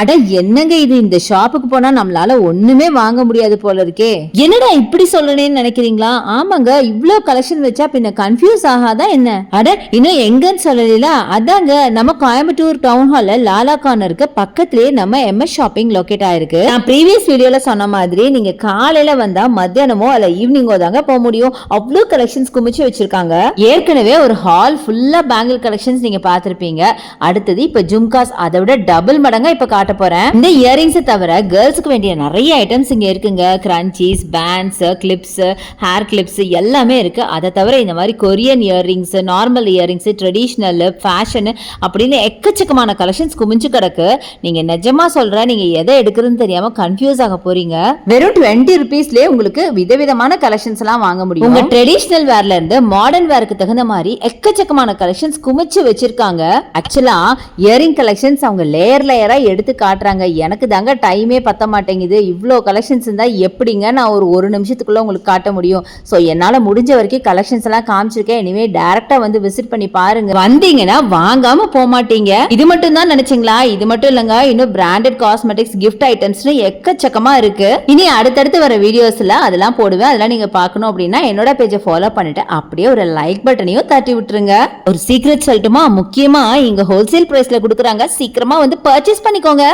அட என்னங்க இது, இந்த ஷாப்புக்கு போனா நம்மளால ஒண்ணுமே வாங்க முடியாது போல இருக்கே. என்னடா இப்படி சொல்லணும்னு நினைக்கிறீங்களா? ஆமாங்க, இவ்ளோ கலெக்ஷன் வச்சா பின்ன கன்ஃபியூஸ் ஆகாதா என்ன? அட இன்னும் எங்கன்னு சொல்லல, அதாங்க நம்ம கோயம்புத்தூர் டவுன் ஹால்ல லாலா கார்னருக்கு பக்கத்திலேயே நம்ம எம்எஸ் ஷாப்பிங் லொகேட் ஆயிருக்கு. நான் ப்ரீவியஸ் வீடியோல சொன்ன மாதிரி நீங்க காலையில வந்தா மத்தியானமோ அல்ல ஈவினிங்கோ தாங்க போக முடியும். அவ்வளவு கலெக்ஷன்ஸ் குமிச்சு வச்சிருக்காங்க. ஏற்கனவே ஒரு ஹால் ஃபுல்லா பேங்கிள் கலெக்ஷன்ஸ் நீங்க பாத்திருப்பீங்க. அடுத்தது இப்ப ஜும்காஸ், அதை விட டபுள் மடங்கா இப்ப காட்ட போறேன். இந்த இயரிங்ஸ் தவிர கேர்ள்ஸ்க்கு வேண்டிய நிறைய ஐட்டம்ஸ் இங்க இருக்குங்க. Crunchies, pants, clips, hair clips எல்லாமே இருக்கு. அதை தவிர இந்த மாதிரி Korean earrings, normal earrings, traditional, fashion அப்படின்னு எக்கச்சக்கமான கலெக்ஷன்ஸ் குமிஞ்சு கிடக்கு. நீங்க நிஜமா சொல்ற, நீங்க எதை எடுக்கிறதுன்னு தெரியாம கன்ஃபியூஸ் ஆக போறீங்க. வெறும் 20 ருபீஸ்லயே உங்களுக்கு விதவிதமான கலெக்ஷன்ஸ் எல்லாம் வாங்க முடியும். உங்க ட்ரெடிஷனல் வேர்ல இருந்து மாடர்ன் வேருக்கு தகுந்த மாதிரி எக்கச்சக்கமான கலெக்ஷன்ஸ் குமிச்சு வச்சிருக்காங்க. ஆக்சுவலா இயரிங் கலெக்ஷன்ஸ் அவங்க லேயர் லேயரா எடுத்து காட்டுறாங்க. எனக்கு தாங்க டைமே பத்த மாட்டேங்குது. இவ்வளோ கலெக்ஷன்ஸ் இருந்தா எப்படிங்க நான் ஒரு நிமிஷத்துக்குள்ள உங்களுக்கு காட்ட முடியும்? ஸோ என்னால முடிஞ்ச வரைக்கும் கலெக்ஷன்ஸ் எல்லாம் காமிச்சிருக்கேன். இனிமே டைரக்டா வந்து விசிட் பண்ணி பாருங்க. வந்தீங்கன்னா வாங்காம போக மாட்டீங்க. இது மட்டும் தான் நினைச்சீங்களா? இது மட்டும் இல்லங்க, இன்னும் பிராண்டட் காஸ்மெட்டிக்ஸ், கிஃப்ட் ஐட்டம்ஸ்னு எக்கச்சக்கமா இருக்கு. இனி அடுத்தடுத்து வர வீடியோஸ்ல அதெல்லாம் போடுவேன். அதெல்லாம் நீங்க பார்க்கணும் அப்படின்னா என்னோட பேஜை ஃபாலோ பண்ணிட்டு அப்படியே ஒரு லைக் பட்டனையும் தட்டி விட்டுருங்க. ஒரு சீக்ரெட் சொல்லட்டுமா? முக்கியமா இங்க ஹோல்சேல் பிரைஸ்ல கொடுக்குறாங்க. சீக்கிரமா வந்து பர்ச்சேஸ் பண்ணிக்கோங்க.